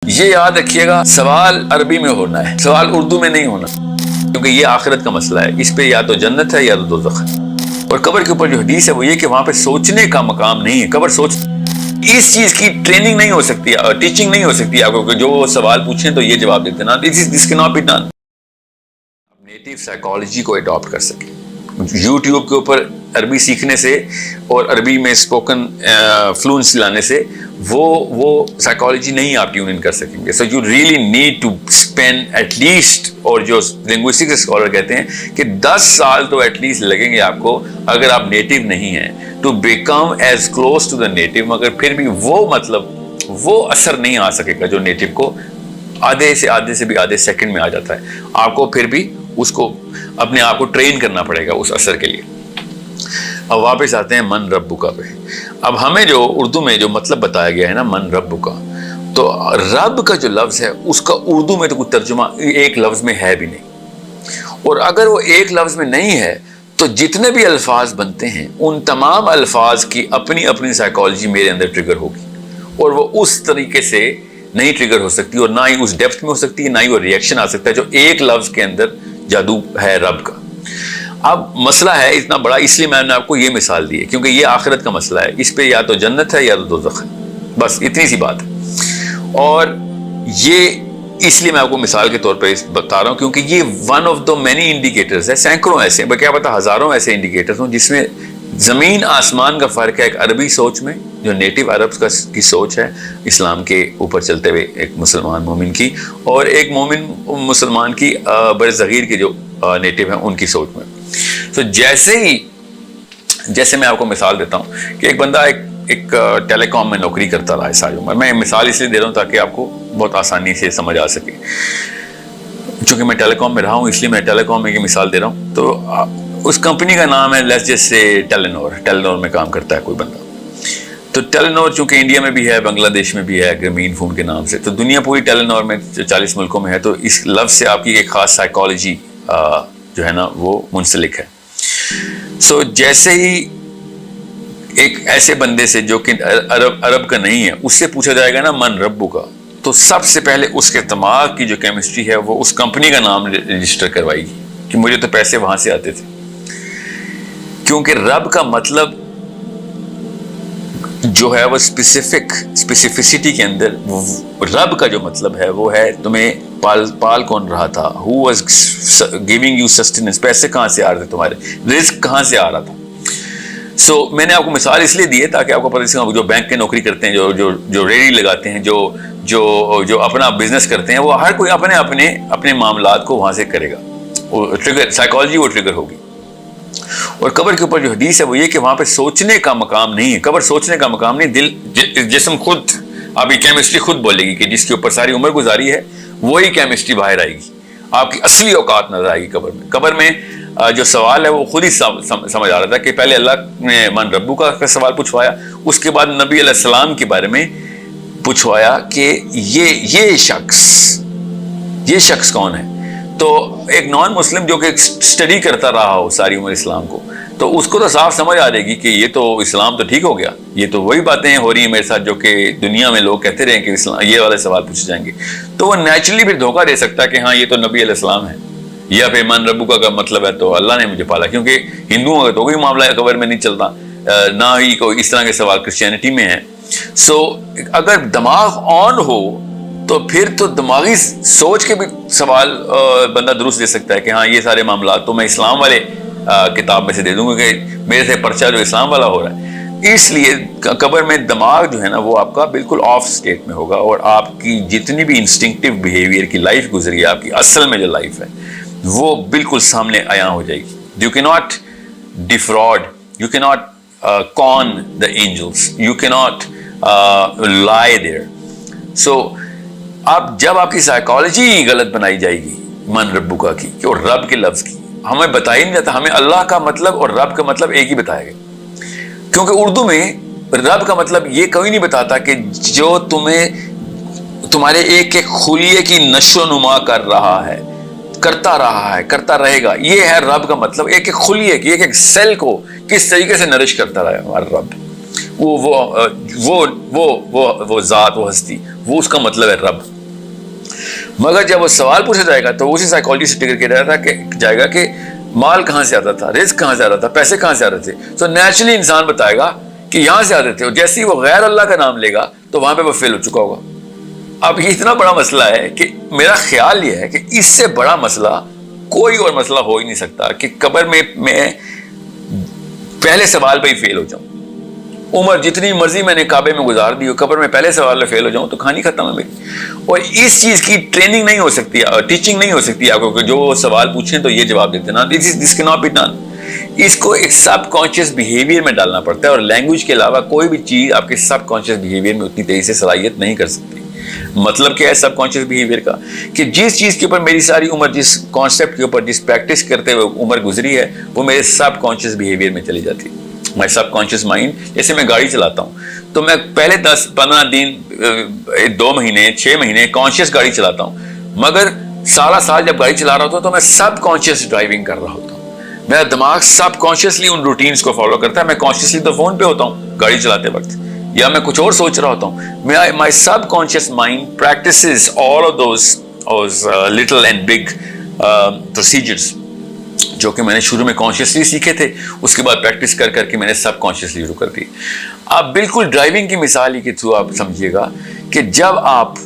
یہ یاد رکھیے گا، سوال عربی میں ہونا ہے، سوال اردو میں نہیں ہونا، کیونکہ یہ آخرت کا مسئلہ ہے. اس پہ یا تو جنت ہے یا تو دوزخ ہے. اور قبر کے اوپر جو حدیث ہے وہ یہ کہ وہاں پہ سوچنے کا مقام نہیں ہے. قبر اس چیز کی ٹریننگ نہیں ہو سکتی، ٹیچنگ نہیں ہو سکتی آپ کو، جو سوال پوچھیں تو یہ جواب دیتے نا. دس کی not be done. Native psychology کو اڈاپٹ کر سکیں. یوٹیوب کے اوپر عربی سیکھنے سے اور عربی میں اسپوکن فلوئنسی لانے سے وہ سائیکالوجی نہیں آپ ٹیون ان کر سکیں گے. So you really need to spend at least, اور جو لنگوسٹک اسکالر کہتے ہیں کہ 10 سال تو ایٹ لیسٹ لگیں گے آپ کو اگر آپ نیٹو نہیں ہیں to become as close to the native. مگر پھر بھی وہ اثر نہیں آ سکے گا جو نیٹو کو آدھے سے بھی آدھے سیکنڈ میں آ جاتا ہے. آپ کو پھر بھی اس کو اپنے آپ کو ٹرین کرنا پڑے گا اس اثر کے لیے. اب واپس آتے ہیں من ربک پہ. اب ہمیں جو اردو میں جو مطلب بتایا گیا ہے نا من ربک، تو رب کا جو لفظ ہے اس کا اردو میں تو کوئی ترجمہ ایک لفظ میں ہے بھی نہیں. اور اگر وہ ایک لفظ میں نہیں ہے تو جتنے بھی الفاظ بنتے ہیں ان تمام الفاظ کی اپنی اپنی سائیکالوجی میرے اندر ٹریگر ہوگی، اور وہ اس طریقے سے نہیں ٹریگر ہو سکتی، اور نہ ہی اس ڈیپتھ میں ہو سکتی ہے، نہ ہی وہ ریئیکشن آ سکتا ہے جو ایک لفظ کے اندر جادو ہے رب کا. اب مسئلہ ہے اتنا بڑا، اس لیے میں نے آپ کو یہ مثال دی ہے کیونکہ یہ آخرت کا مسئلہ ہے. اس پہ یا تو جنت ہے یا تو دوزخ ہے، بس اتنی سی بات ہے. اور یہ اس لیے میں آپ کو مثال کے طور پہ بتا رہا ہوں کیونکہ یہ one of the many indicators ہے. سینکڑوں ایسے، کیا پتا ہزاروں ایسے انڈیکیٹرز ہوں جس میں زمین آسمان کا فرق ہے. ایک عربی سوچ میں جو نیٹو عرب کی سوچ ہے اسلام کے اوپر چلتے ہوئے ایک مسلمان مومن کی، اور ایک مومن مسلمان کی برصغیر کے جو نیٹو ہیں ان کی سوچ میں. تو جیسے میں آپ کو مثال دیتا ہوں کہ ایک بندہ ایک ٹیلی کام میں نوکری کرتا رہا ہے ساری عمر. میں مثال اس لیے دے رہا ہوں تاکہ آپ کو بہت آسانی سے سمجھ آ سکے. چونکہ میں ٹیلی کام میں رہا ہوں اس لیے میں ٹیلی کام میں یہ مثال دے رہا ہوں. تو اس کمپنی کا نام ہے لیٹس جسٹ سے ٹیلینور میں کام کرتا ہے کوئی بندہ. تو ٹیلینور چونکہ انڈیا میں بھی ہے، بنگلہ دیش میں بھی ہے گرمین فون کے نام سے، تو دنیا پوری ٹیلینور میں 40 ملکوں میں ہے. تو اس لفظ سے آپ کی ایک خاص سائیکالوجی جو ہے نا وہ منسلک ہے. سو جیسے ہی ایک ایسے بندے سے جو کہ عرب کا نہیں ہے اس سے پوچھا جائے گا نا من ربو کا، تو سب سے پہلے اس کے دماغ کی جو کیمسٹری ہے وہ اس کمپنی کا نام رجسٹر کروائے گی کہ مجھے تو پیسے وہاں سے آتے تھے. کیونکہ رب کا مطلب جو ہے وہ اسپیسیفسٹی کے اندر رب کا جو مطلب ہے وہ ہے تمہیں پال کون رہا تھا، who was giving you sustenance، پیسے کہاں سے آ رہے تھے، تمہارے رزق کہاں سے آ رہا تھا. سو میں نے آپ کو مثال اس لیے دی ہے تاکہ آپ کو پتہ چلے جو بینک کی نوکری کرتے ہیں، جو ریڑھی لگاتے ہیں، جو اپنا بزنس کرتے ہیں، وہ ہر کوئی اپنے معاملات کو وہاں سے کرے گا. وہ ٹریگر سائیکالوجی وہ ٹریگر ہوگی. اور قبر کے اوپر جو حدیث ہے وہ یہ کہ وہاں پہ سوچنے کا مقام نہیں ہے. قبر سوچنے کا مقام نہیں، دل جسم خود آپ کی کیمسٹری خود بولے گی کہ جس کے اوپر ساری عمر گزاری ہے وہی کیمسٹری باہر آئے گی، آپ کی اصلی اوقات نظر آئے گی. قبر میں جو سوال ہے وہ خود ہی سمجھ آ رہا تھا کہ پہلے اللہ نے من ربو کا سوال پوچھوایا، اس کے بعد نبی علیہ السلام کے بارے میں پوچھوایا کہ یہ شخص کون ہے. تو ایک نان مسلم جو کہ اسٹڈی کرتا رہا ہو ساری عمر اسلام کو، تو اس کو تو صاف سمجھ آ جائے گی کہ یہ تو اسلام تو ٹھیک ہو گیا، یہ تو وہی باتیں ہو رہی ہیں میرے ساتھ جو کہ دنیا میں لوگ کہتے رہے کہ اسلام یہ والے سوال پوچھے جائیں گے. تو وہ نیچرلی پھر دھوکہ دے سکتا ہے کہ ہاں یہ تو نبی علیہ السلام ہے، یا پھر من ربو کا مطلب ہے تو اللہ نے مجھے پالا. کیونکہ ہندوؤں کا تو کوئی معاملہ قبر میں نہیں چلتا، نہ ہی کوئی اس طرح کے سوال کرسچینٹی میں ہیں. سو اگر دماغ آن ہو تو پھر تو دماغی سوچ کے بھی سوال بندہ درست دے سکتا ہے کہ ہاں یہ سارے معاملات تو میں اسلام والے کتاب میں سے دے دوں گا کہ میرے سے پرچہ جو اسلام والا ہو رہا ہے. اس لیے قبر میں دماغ جو ہے نا وہ آپ کا بالکل آف اسٹیٹ میں ہوگا، اور آپ کی جتنی بھی انسٹنکٹیو بیہیویئر کی لائف گزری ہے، آپ کی اصل میں جو لائف ہے وہ بالکل سامنے عیاں ہو جائے گی. یو کی ناٹ ڈیفراڈ، یو کی ناٹ کون دا اینجلس، یو کی ناٹ لائی دیئر. سو جب آپ کی سائیکالوجی غلط بنائی جائے گی من ربک کی اور رب کے لفظ کی، ہمیں بتایا نہیں جاتا، ہمیں اللہ کا مطلب اور رب کا مطلب ایک ہی بتایا گیا. کیونکہ اردو میں رب کا مطلب یہ کوئی نہیں بتاتا کہ جو تمہارے ایک خلیے کی نشو و نما کر رہا ہے، کرتا رہا ہے، کرتا رہے گا. یہ ہے رب کا مطلب، ایک خلیے کی ایک سیل کو کس طریقے سے نرش کرتا رہا ہے ہمارا رب. وہ ذات، وہ ہستی، وہ اس کا مطلب ہے رب. مگر جب وہ سوال پوچھا جائے گا تو اسی سائیکالوجی سے ٹریگر کیا جائے گا کہ مال کہاں سے آتا تھا, رزق کہاں سے آتا تھا, پیسے کہاں سے آتے تھے. تو نیچرلی انسان بتائے گا کہ یہاں سے آتے تھے, اور جیسے ہی وہ غیر اللہ کا نام لے گا تو وہاں پہ وہ فیل ہو چکا ہوگا. اب یہ اتنا بڑا مسئلہ ہے کہ میرا خیال یہ ہے کہ اس سے بڑا مسئلہ کوئی اور مسئلہ ہو ہی نہیں سکتا کہ قبر میں پہلے سوال پہ ہی فیل ہو جاؤں. عمر جتنی مرضی میں نے کعبے میں گزار دی ہو, قبر میں پہلے سوال میں فیل ہو جاؤں تو کہانی ختم ہے میری. اور اس چیز کی ٹریننگ نہیں ہو سکتی, ٹیچنگ نہیں ہو سکتی آپ کو کہ جو سوال پوچھیں تو یہ جواب دیتے نا. This can not be done. اس کو ایک سب کانشیس بیہیویئر میں ڈالنا پڑتا ہے, اور لینگویج کے علاوہ کوئی بھی چیز آپ کے سب کانشیس بیہیویئر میں اتنی تیزی سے صلاحیت نہیں کر سکتی. مطلب کیا ہے سب کانشیس بیہیویئر کا؟ کہ جس چیز کے اوپر میری ساری عمر, جس کانسیپٹ کے اوپر جس پریکٹس کرتے ہوئے عمر گزری ہے, وہ میرے سب کانشیس بیہیویئر میں چلی جاتی ہے. مائی سب کانشیس مائنڈ. جیسے میں گاڑی چلاتا ہوں تو میں پہلے 10-15 دن, 2 مہینے, 6 مہینے کانشیس گاڑی چلاتا ہوں, مگر سارا سال جب گاڑی چلا رہا ہوتا ہوں تو میں سب کانشیس ڈرائیونگ کر رہا ہوتا ہوں. میرا دماغ سب کانشیسلی ان روٹینز کو فالو کرتا ہے. میں کانشیسلی تو فون پہ ہوتا ہوں گاڑی چلاتے وقت, یا میں کچھ اور سوچ رہا ہوتا ہوں. My subconscious mind practices all of those little and big procedures جو کہ میں نے شروع میں کانشیسلی سیکھے تھے, اس کے بعد پریکٹس کر کر کے میں نے سب کانشیسلی شروع کر دی. آپ بالکل ڈرائیونگ کی مثال ہی کے تھرو آپ سمجھیے گا کہ جب آپ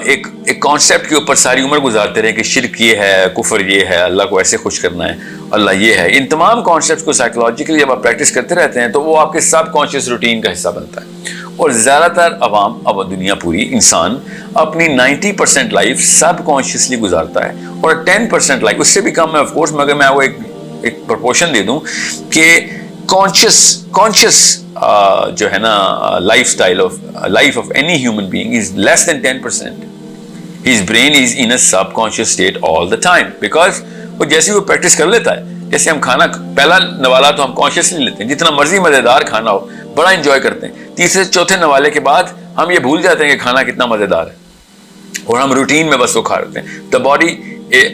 ایک کانسیپٹ کے اوپر ساری عمر گزارتے رہیں کہ شرک یہ ہے, کفر یہ ہے, اللہ کو ایسے خوش کرنا ہے, اللہ یہ ہے, ان تمام کانسیپٹ کو سائیکولوجیکلی جب آپ پریکٹس کرتے رہتے ہیں تو وہ آپ کے سب کانشیس روٹین کا حصہ بنتا ہے. اور زیادہ تر عوام, اب دنیا پوری انسان اپنی 90% لائف سب کانشیسلی گزارتا ہے, اور 10% لائف, اس سے بھی کم ہے آف کورس, مگر میں وہ ایک پرپورشن دے دوں کہ کانشیس جو ہے نا life of any human being is less than 10%. His brain is in a subconscious state all the time because وہ جیسے وہ پریکٹس کر لیتا ہے, جیسے ہم کھانا پہلا نوالا تو ہم کانشیسلی لیتے ہیں, جتنا مرضی مزیدار کھانا ہو بڑا انجوائے کرتے ہیں. تیسرے چوتھے نوالے کے بعد ہم یہ بھول جاتے ہیں کہ کھانا کتنا مزیدار ہے, اور ہم روٹین میں بس وہ کھا رہتے ہیں. The body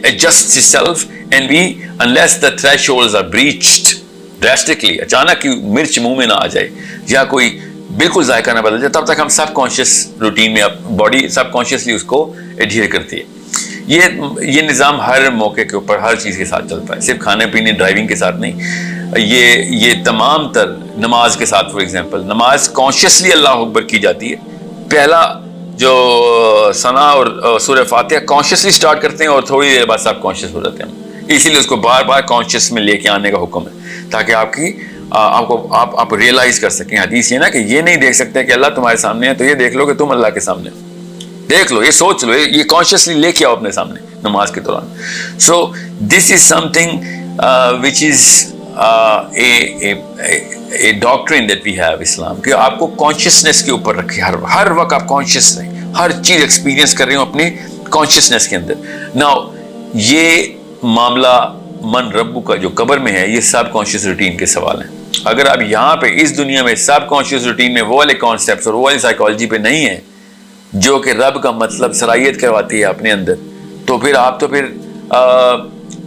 adjusts itself and we, unless the thresholds are breached drastically, اچانک کی مرچ منہ میں نہ آ جائے یا کوئی بالکل ذائقہ نہ بدل جائے, تب تک ہم سب کانشیس روٹین میں, باڈی سب کانشیسلی اس کو ایڈہیئر کرتی ہے. یہ نظام ہر موقع کے اوپر ہر چیز کے ساتھ چلتا ہے, صرف کھانے پینے ڈرائیونگ کے ساتھ نہیں. یہ تمام تر نماز کے ساتھ, فار ایگزامپل نماز کانشیسلی اللہ اکبر کی جاتی ہے. پہلا جو ثنا اور سورہ فاتحہ کانشیسلی سٹارٹ کرتے ہیں, اور تھوڑی دیر بعد سب کانشیس ہو جاتے ہیں. اسی لیے اس کو بار بار کانشیس میں لے کے آنے کا حکم ہے, تاکہ آپ ریئلائز کر سکیں. حدیث یہ نا کہ یہ نہیں دیکھ سکتے کہ اللہ تمہارے سامنے ہے, تو یہ دیکھ لو کہ تم اللہ کے سامنے ہو. دیکھ لو, یہ سوچ لو, یہ کانشیسلی لے کے آؤ اپنے سامنے نماز کے دوران. So this is something which is a doctrine that we have Islam, کہ آپ کو کانشیسنیس کے اوپر رکھے, ہر وقت آپ کانشیس رہیں, ہر چیز ایکسپیرینس کر رہے ہوں اپنے کانشیسنیس کے اندر. ناؤ یہ معاملہ من ربو کا جو قبر میں ہے, یہ سب کانشیس روٹین کے سوال ہیں. اگر آپ یہاں پہ اس دنیا میں سب کانشیس روٹین میں وہ والے کانسیپٹس اور وہ والی سائیکالوجی پہ نہیں ہیں جو کہ رب کا مطلب صلاحیت کرواتی ہے اپنے اندر, تو پھر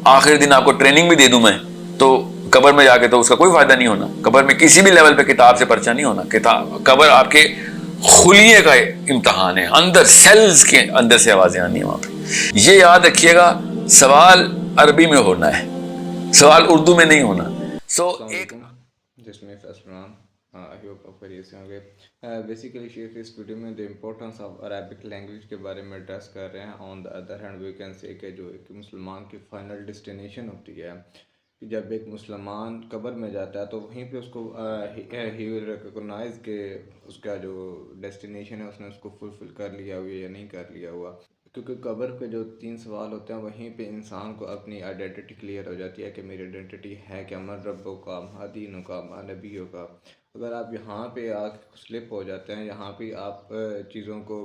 آخر دن آپ کو ٹریننگ بھی دے دوں میں, تو قبر میں جا کے تو اس کا کوئی فائدہ نہیں ہونا. قبر میں کسی بھی لیول پہ کتاب سے پرچہ نہیں ہونا. قبر آپ کے خلیے کا امتحان ہے, اندر سیلز کے اندر سے آوازیں آنی ہیں وہاں پہ. یہ یاد رکھیے گا, سوال عربی میں ہونا ہے, سوال اردو میں نہیں ہونا. جس میں فیصلان آئی ہوپ آپ خیریت سے ہوں گے. بیسیکلی شیخ اس ویڈیو میں the importance of Arabic language کے بارے میں ایڈریس کر رہے ہیں. On the other hand we can say کہ جو ایک مسلمان کی فائنل ڈیسٹینیشن ہوتی ہے, کہ جب ایک مسلمان قبر میں جاتا ہے تو وہیں پہ اس کو ہی ول ریکگنائز کہ اس کا جو ڈیسٹینیشن ہے اس نے اس کو فلفل کر لیا ہوا یا نہیں کر لیا ہوا. کیونکہ قبر کے جو 3 سوال ہوتے ہیں وہیں پہ انسان کو اپنی آئیڈینٹی کلیئر ہو جاتی ہے کہ میری آئیڈینٹی ہے کیا, من ربوں کا, ما دینوں کا, ما نبیوں کا. اگر آپ یہاں پہ آ سلپ ہو جاتے ہیں, یہاں پہ آپ چیزوں کو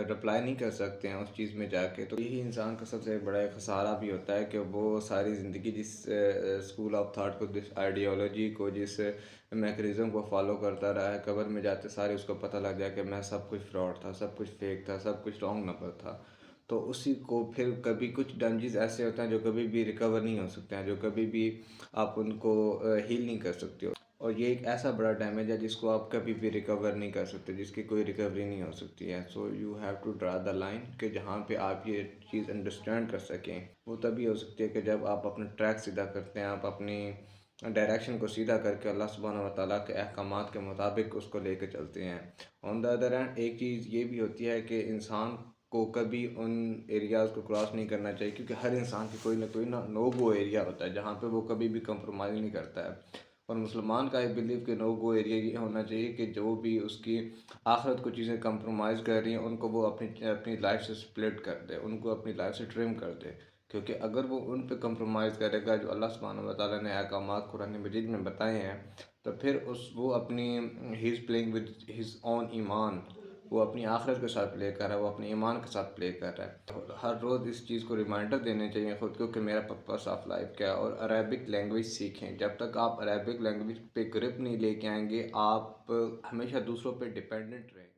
رپلائی نہیں کر سکتے ہیں اس چیز میں جا کے, تو یہی انسان کا سب سے بڑا خسارہ بھی ہوتا ہے کہ وہ ساری زندگی جس اسکول آف تھاٹ کو, جس آئیڈیالوجی کو, جس میکنزم کو فالو کرتا رہا ہے, قبر میں جاتے سارے اس کو پتہ لگ جائے کہ میں سب کچھ فراڈ تھا, سب کچھ فیک تھا, سب کچھ رانگ نمبر تھا. تو اسی کو پھر کبھی کچھ ڈیمیجز ایسے ہوتے ہیں جو کبھی بھی ریکور نہیں ہو سکتے ہیں, جو کبھی بھی آپ ان کو ہیل نہیں کر سکتے ہو. اور یہ ایک ایسا بڑا ڈیمیج ہے جس کو آپ کبھی بھی ریکور نہیں کر سکتے، جس کی کوئی ریکوری نہیں ہو سکتی ہے. So you have to draw the line کہ جہاں پہ آپ یہ چیز انڈرسٹینڈ کر سکیں. وہ تبھی ہو سکتی ہے کہ جب آپ اپنا ٹریک سیدھا کرتے ہیں، آپ اپنی ڈائریکشن کو سیدھا کر کے اللہ سبحانہ و تعالیٰ کے احکامات کے مطابق اس کو لے کے چلتے ہیں. آن دا ادر ہینڈ ایک چیز یہ بھی ہوتی ہے کہ انسان کو کبھی ان ایریاز کو کراس نہیں کرنا چاہیے، کیونکہ ہر انسان کی کوئی نو گو ایریا ہوتا ہے جہاں پہ وہ کبھی بھی کمپرومائز نہیں کرتا ہے. اور مسلمان کا ایک بلیو کہ نو گو ایریا یہ ہونا چاہیے کہ جو بھی اس کی آخرت کو چیزیں کمپرومائز کر رہی ہیں ان کو وہ اپنی لائف سے سپلٹ کر دے، ان کو اپنی لائف سے ٹرم کر دے. کیونکہ اگر وہ ان پہ کمپرومائز کرے گا جو اللہ سبحانہ و تعالیٰ نے احکامات قرآن مجید میں بتائے ہیں، تو پھر وہ اپنی ہی is playing with his own ایمان، وہ اپنی آخرت کے ساتھ پلے کر رہا ہے، وہ اپنے ایمان کے ساتھ پلے کر رہا ہے. ہر روز اس چیز کو ریمائنڈر دینے چاہیے خود کو کہ میرا پرپس آف لائف کیا ہے. اور عربک لینگویج سیکھیں. جب تک آپ عربک لینگویج پہ گرپ نہیں لے کے آئیں گے، آپ ہمیشہ دوسروں پہ ڈپینڈنٹ رہیں گے.